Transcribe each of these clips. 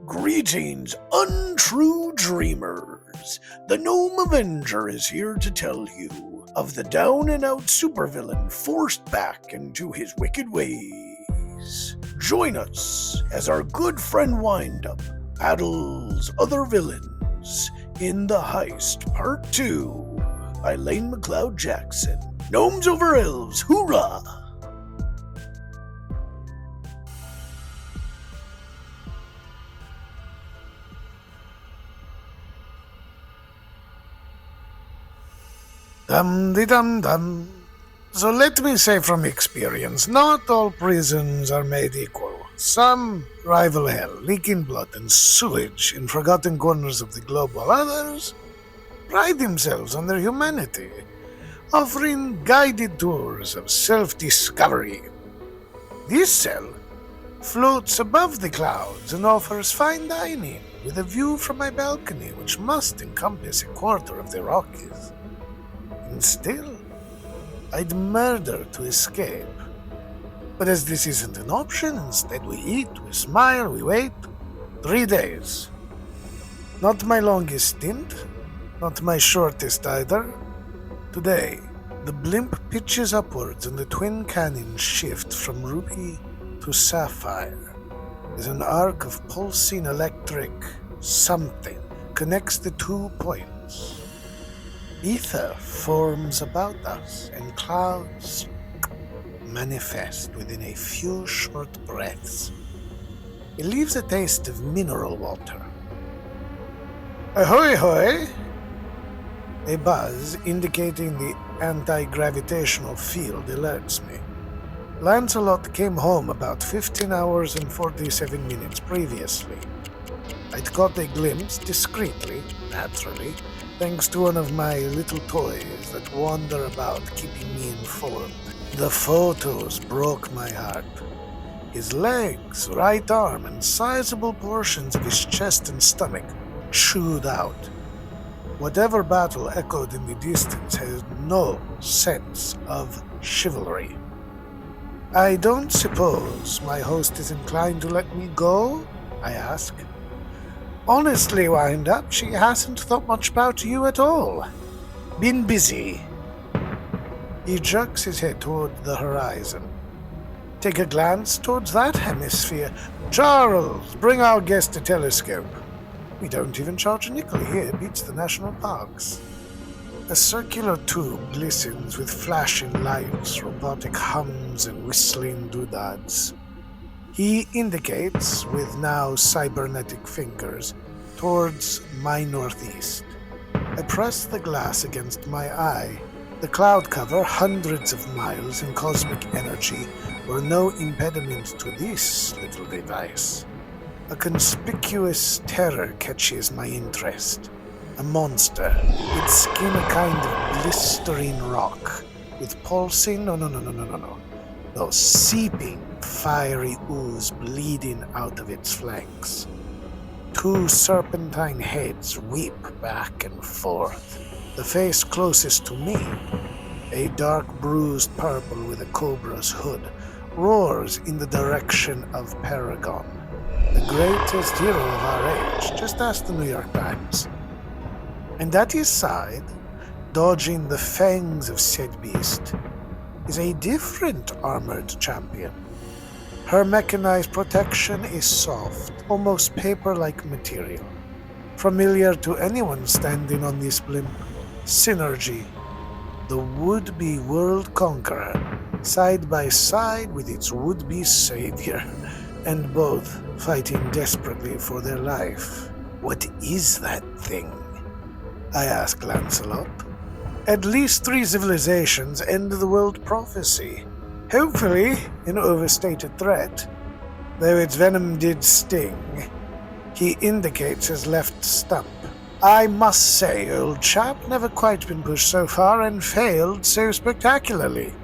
Greetings, untrue dreamers. The Gnome Avenger is here to tell you of the down-and-out supervillain forced back into his wicked ways. Join us as our good friend Windup battles other villains in the Heist Part 2 by Lane McLeod Jackson. Gnomes over elves, hoorah! Dum-de-dum-dum. So let me say from experience, not all prisons are made equal. Some rival hell, leaking blood and sewage in forgotten corners of the globe, while others pride themselves on their humanity, offering guided tours of self-discovery. This cell floats above the clouds and offers fine dining with a view from my balcony, which must encompass a quarter of the Rockies. And still, I'd murder to escape. But as this isn't an option, instead we eat, we smile, we wait. 3 days. Not my longest stint, not my shortest either. Today, the blimp pitches upwards and the twin cannons shift from ruby to sapphire. As an arc of pulsing electric something connects the 2 points. Ether forms about us, and clouds manifest within a few short breaths. It leaves a taste of mineral water. Ahoy hoy! A buzz indicating the anti-gravitational field alerts me. Lancelot came home about 15 hours and 47 minutes previously. I'd caught a glimpse discreetly, naturally, thanks to one of my little toys that wander about keeping me informed. The photos broke my heart. His legs, right arm, and sizable portions of his chest and stomach chewed out. Whatever battle echoed in the distance had no sense of chivalry. I don't suppose my host is inclined to let me go? I ask. Honestly, Windup, she hasn't thought much about you at all. Been busy. He jerks his head toward the horizon. Take a glance towards that hemisphere. Charles, bring our guest a telescope. We don't even charge a nickel here, beats the national parks. A circular tube glistens with flashing lights, robotic hums, and whistling doodads. He indicates, with now cybernetic fingers, towards my northeast. I press the glass against my eye. The cloud cover, hundreds of miles in cosmic energy, were no impediment to this little device. A conspicuous terror catches my interest. A monster, its skin a kind of blistering rock, with pulsing, no, seeping fiery ooze bleeding out of its flanks. 2 serpentine heads whip back and forth. The face closest to me, a dark bruised purple with a cobra's hood, roars in the direction of Paragon, the greatest hero of our age, just ask the New York Times. And at his side, dodging the fangs of said beast, is a different armored champion. Her mechanized protection is soft, almost paper-like material, familiar to anyone standing on this blimp. Synergy, the would-be world conqueror, side by side with its would-be savior, and both fighting desperately for their life. What is that thing? I ask Lancelot. At least 3 civilizations end the world prophecy. Hopefully, an overstated threat. Though its venom did sting. He indicates his left stump. I must say, old chap, never quite been pushed so far and failed so spectacularly.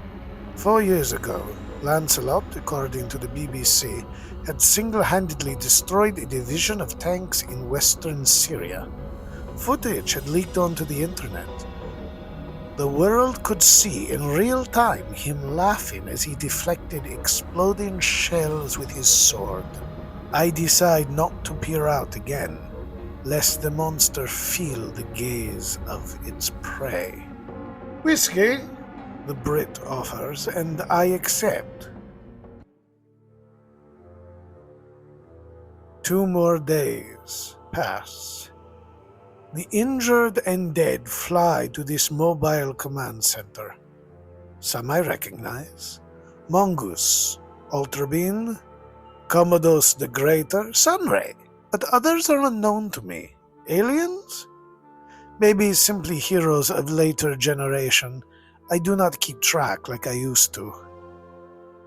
4 years ago, Lancelot, according to the BBC, had single-handedly destroyed a division of tanks in western Syria. Footage had leaked onto the internet. The world could see in real time him laughing as he deflected exploding shells with his sword. I decide not to peer out again, lest the monster feel the gaze of its prey. "Whiskey?" the Brit offers, and I accept. 2 more days pass. The injured and dead fly to this mobile command center. Some I recognize: Mongoose, Ultrabean, Commodus the Greater, Sunray. But others are unknown to me. Aliens? Maybe simply heroes of later generation. I do not keep track like I used to.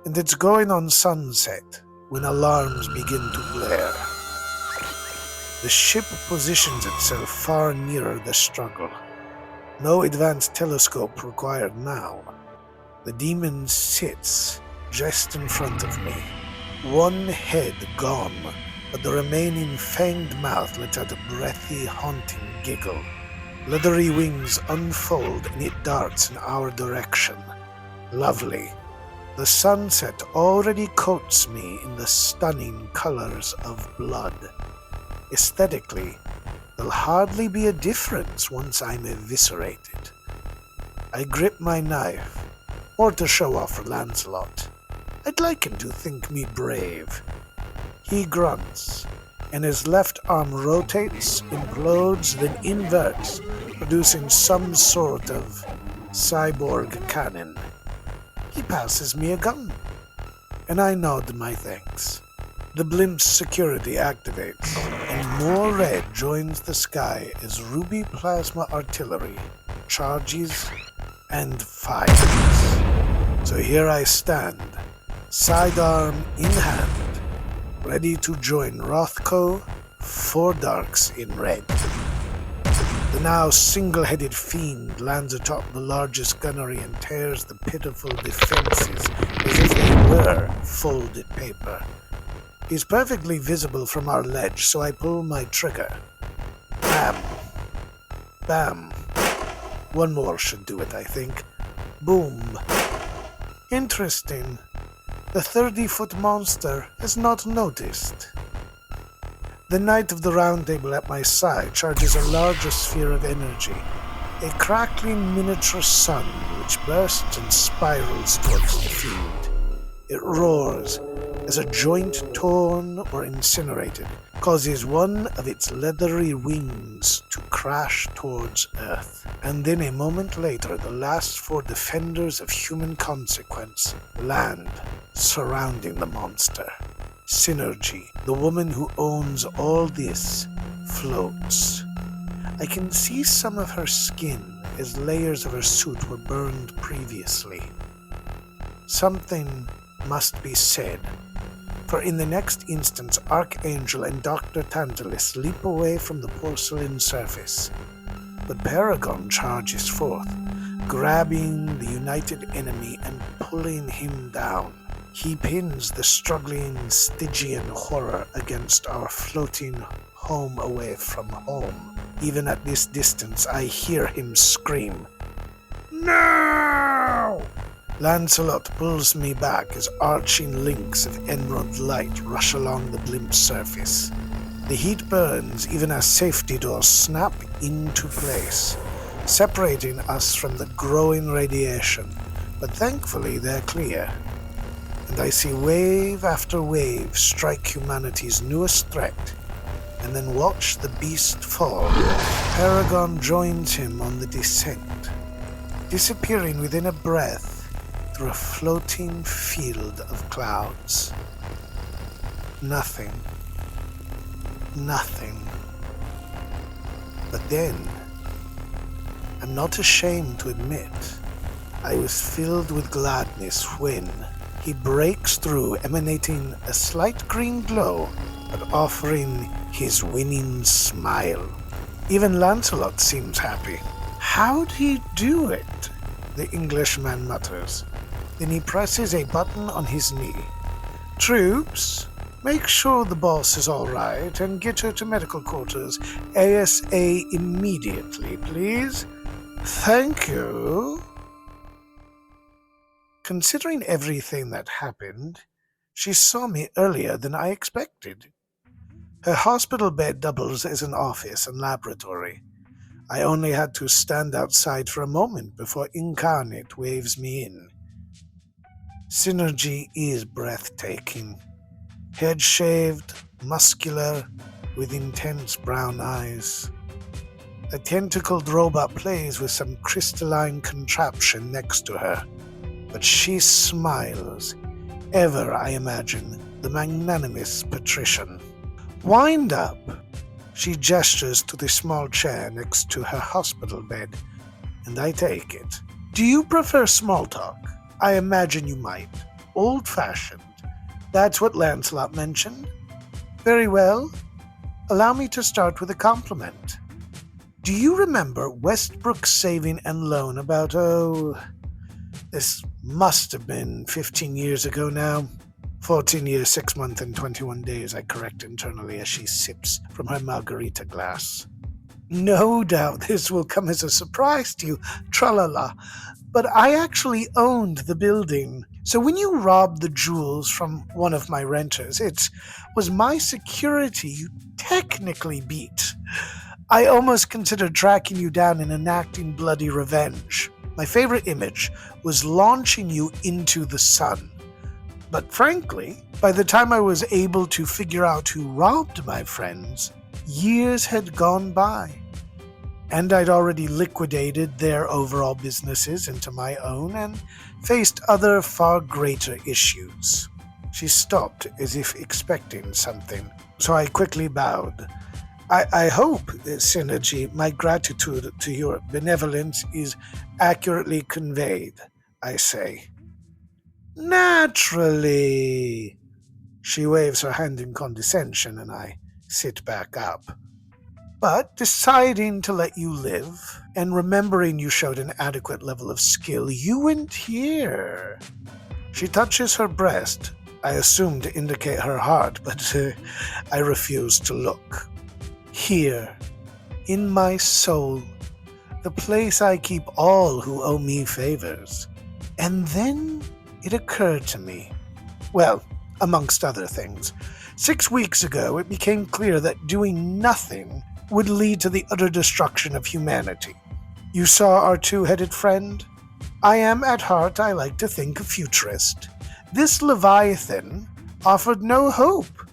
And it's going on sunset when alarms begin to blare. The ship positions itself far nearer the struggle. No advanced telescope required now. The demon sits just in front of me. One head gone, but the remaining fanged mouth lets out a breathy, haunting giggle. Leathery wings unfold and it darts in our direction. Lovely. The sunset already coats me in the stunning colors of blood. Aesthetically, there'll hardly be a difference once I'm eviscerated. I grip my knife, more to show off for Lancelot. I'd like him to think me brave. He grunts, and his left arm rotates, implodes, then inverts, producing some sort of cyborg cannon. He passes me a gun, and I nod my thanks. The blimp's security activates, and more red joins the sky as ruby plasma artillery charges and fires. So here I stand, sidearm in hand, ready to join Rothko, 4 darks in red. The now single-headed fiend lands atop the largest gunnery and tears the pitiful defenses as if they were folded paper. He's perfectly visible from our ledge, so I pull my trigger. Bam. Bam. One more should do it, I think. Boom. Interesting. The 30-foot monster has not noticed. The Knight of the Round Table at my side charges a larger sphere of energy, a crackling miniature sun which bursts and spirals towards the field. It roars as a joint torn or incinerated causes one of its leathery wings to crash towards Earth. And then a moment later, the last 4 defenders of human consequence land, surrounding the monster. Synergy, the woman who owns all this, floats. I can see some of her skin as layers of her suit were burned previously. Something must be said, for in the next instance Archangel and Dr. Tantalus leap away from the porcelain surface. But Paragon charges forth, grabbing the united enemy and pulling him down. He pins the struggling Stygian horror against our floating home away from home. Even at this distance, I hear him scream, "No!" Lancelot pulls me back as arching links of emerald light rush along the blimp's surface. The heat burns even as safety doors snap into place, separating us from the growing radiation, but thankfully they're clear. And I see wave after wave strike humanity's newest threat, and then watch the beast fall. Paragon joins him on the descent, disappearing within a breath through a floating field of clouds. Nothing. But then, I'm not ashamed to admit, I was filled with gladness when he breaks through, emanating a slight green glow, but offering his winning smile. Even Lancelot seems happy. "How'd he do it?" the Englishman mutters. Then he presses a button on his knee. "Troops, make sure the boss is all right and get her to medical quarters ASA immediately, please. Thank you." Considering everything that happened, she saw me earlier than I expected. Her hospital bed doubles as an office and laboratory. I only had to stand outside for a moment before Incarnate waves me in. Synergy is breathtaking. Head shaved, muscular, with intense brown eyes. A tentacled robot plays with some crystalline contraption next to her, but she smiles, ever, I imagine, the magnanimous patrician. Wind up! She gestures to the small chair next to her hospital bed, and I take it. Do you prefer small talk? I imagine you might. Old-fashioned. That's what Lancelot mentioned. Very well. Allow me to start with a compliment. Do you remember Westbrook's saving and loan about, this must have been 15 years ago now. 14 years, 6 months, and 21 days, I correct internally as she sips from her margarita glass. No doubt this will come as a surprise to you, tralala, but I actually owned the building. So when you robbed the jewels from one of my renters, it was my security you technically beat. I almost considered tracking you down and enacting bloody revenge. My favorite image was launching you into the sun. But frankly, by the time I was able to figure out who robbed my friends, years had gone by. And I'd already liquidated their overall businesses into my own and faced other far greater issues. She stopped as if expecting something, so I quickly bowed. I hope, Synergy, my gratitude to your benevolence is accurately conveyed, I say. Naturally. She waves her hand in condescension and I sit back up. But deciding to let you live, and remembering you showed an adequate level of skill, you went here. She touches her breast, I assume to indicate her heart, but I refuse to look. Here, in my soul, the place I keep all who owe me favors. And then it occurred to me, well, amongst other things, 6 weeks ago it became clear that doing nothing would lead to the utter destruction of humanity. You saw our two-headed friend? I am at heart, I like to think, a futurist. This Leviathan offered no hope,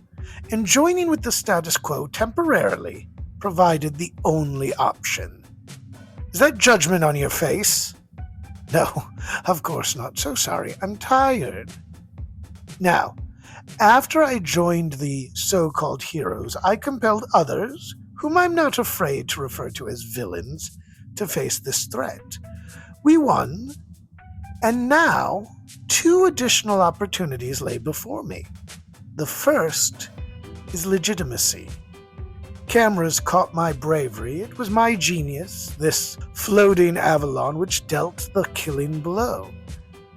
and joining with the status quo temporarily provided the only option. Is that judgment on your face? No, of course not. So sorry. I'm tired. Now, after I joined the so-called heroes, I compelled others, whom I'm not afraid to refer to as villains, to face this threat. We won, and now 2 additional opportunities lay before me. The first is legitimacy. Cameras caught my bravery. It was my genius, this floating Avalon, which dealt the killing blow.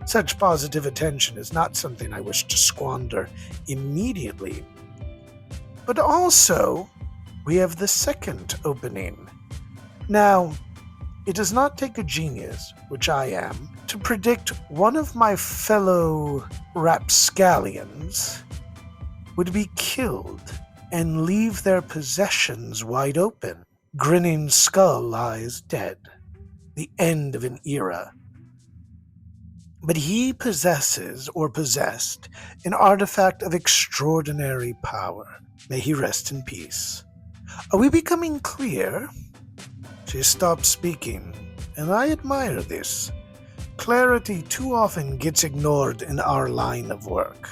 Such positive attention is not something I wish to squander immediately. But also, we have the second opening. Now, it does not take a genius, which I am, to predict one of my fellow rapscallions would be killed and leave their possessions wide open. Grinning Skull lies dead, the end of an era. But he possesses, or possessed, an artifact of extraordinary power. May he rest in peace. Are we becoming clear? She stopped speaking, and I admire this. Clarity too often gets ignored in our line of work.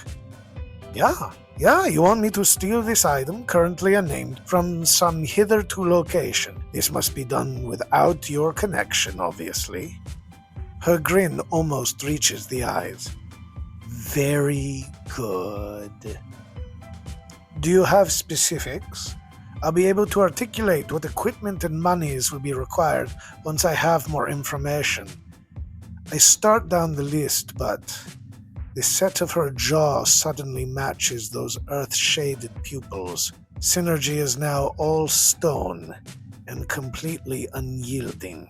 Yeah, you want me to steal this item, currently unnamed, from some hitherto location. This must be done without your connection, obviously. Her grin almost reaches the eyes. Very good. Do you have specifics? I'll be able to articulate what equipment and monies will be required once I have more information. I start down the list, but the set of her jaw suddenly matches those earth-shaded pupils. Synergy is now all stone and completely unyielding.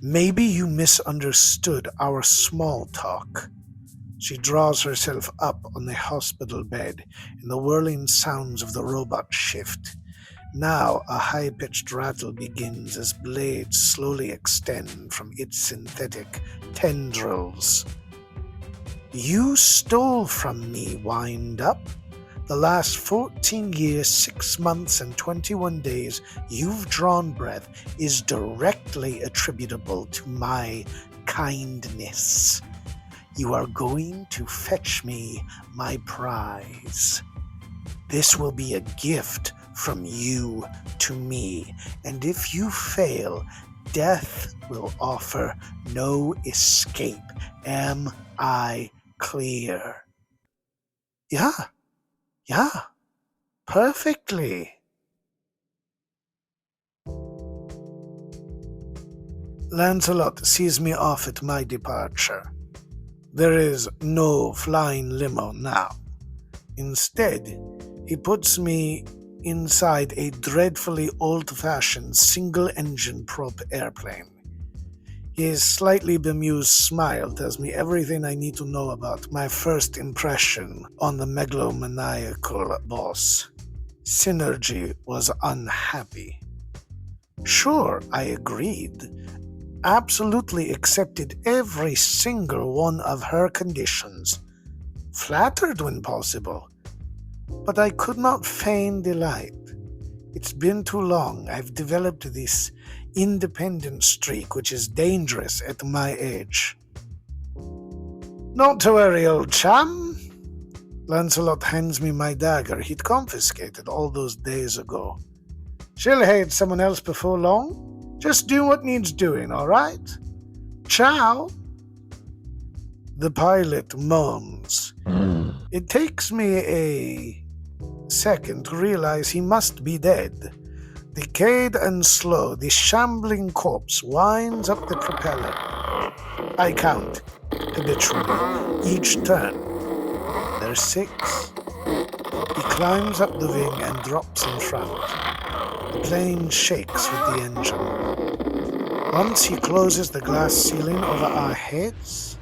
Maybe you misunderstood our small talk. She draws herself up on the hospital bed, and the whirling sounds of the robot shift. Now a high-pitched rattle begins as blades slowly extend from its synthetic tendrils. You stole from me, wind-up. The last 14 years, 6 months, and 21 days you've drawn breath is directly attributable to my kindness. You are going to fetch me my prize. This will be a gift from you to me, and if you fail, death will offer no escape. Am I clear? Yeah, perfectly. Lancelot sees me off at my departure. There is no flying limo now. Instead, he puts me inside a dreadfully old-fashioned single-engine prop airplane. His slightly bemused smile tells me everything I need to know about my first impression on the megalomaniacal boss. Synergy was unhappy. Sure, I agreed. Absolutely accepted every single one of her conditions. Flattered when possible. But I could not feign delight. It's been too long. I've developed this independent streak which is dangerous at my age. Not to worry, old chum. Lancelot hands me my dagger he'd confiscated all those days ago. She'll hate someone else before long. Just do what needs doing, all right? Ciao. The pilot moans. It takes me a second to realize he must be dead. Decayed and slow, the shambling corpse winds up the propeller. I count, habitually, each turn. There's 6. He climbs up the wing and drops in front. The plane shakes with the engine. Once he closes the glass ceiling over our heads,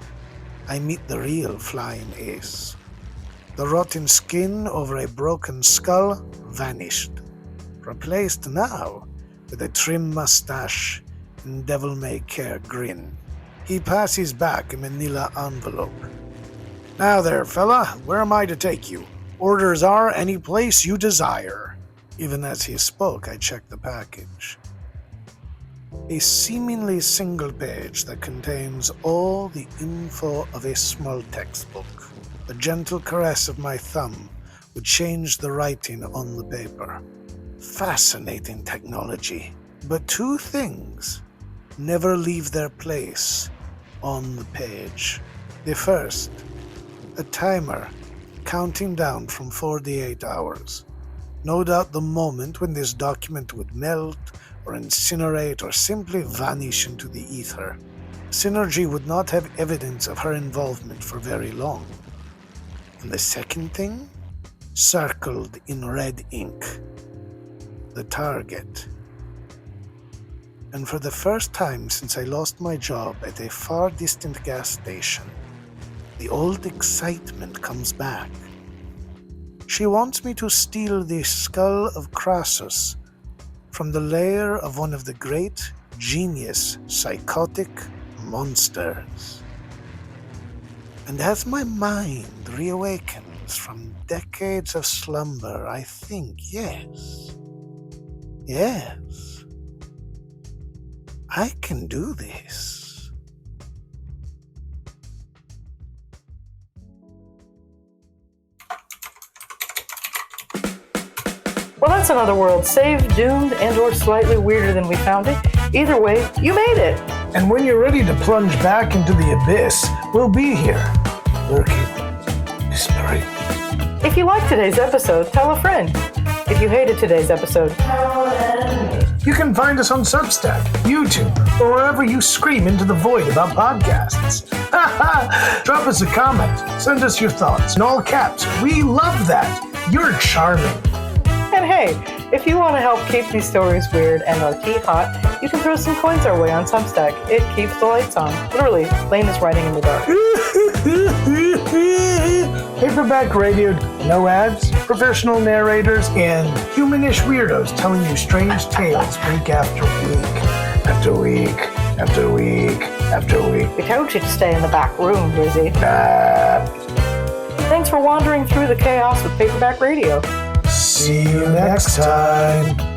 I meet the real flying ace. The rotten skin over a broken skull vanished, replaced now with a trim mustache and devil-may-care grin. He passes back a manila envelope. Now there, fella, where am I to take you? Orders are any place you desire. Even as he spoke, I checked the package. A seemingly single page that contains all the info of a small textbook. A gentle caress of my thumb would change the writing on the paper. Fascinating technology. But 2 things never leave their place on the page. The first, a timer counting down from 48 hours. No doubt the moment when this document would melt or incinerate or simply vanish into the ether. Synergy would not have evidence of her involvement for very long. And the second thing, circled in red ink, the target. And for the first time since I lost my job at a far distant gas station, the old excitement comes back. She wants me to steal the skull of Crassus from the lair of one of the great, genius, psychotic monsters. And as my mind reawakens from decades of slumber, I think, yes, I can do this. Well, that's another world saved, doomed, and or slightly weirder than we found it. Either way, you made it. And when you're ready to plunge back into the abyss, we'll be here, lurking, whispering. If you liked today's episode, tell a friend. If you hated today's episode, you can find us on Substack, YouTube, or wherever you scream into the void about podcasts. Drop us a comment, send us your thoughts in all caps. We love that. You're charming. and hey, If you want to help keep these stories weird and our tea hot, you can throw some coins our way on Substack. It keeps the lights on. Literally, Lane is writing in the dark. Paperback Radio, no ads, professional narrators, and humanish weirdos telling you strange tales week after week. After week, after week, after week. We told you to stay in the back room, Lizzie. Thanks for wandering through the chaos with Paperback Radio. See you next time.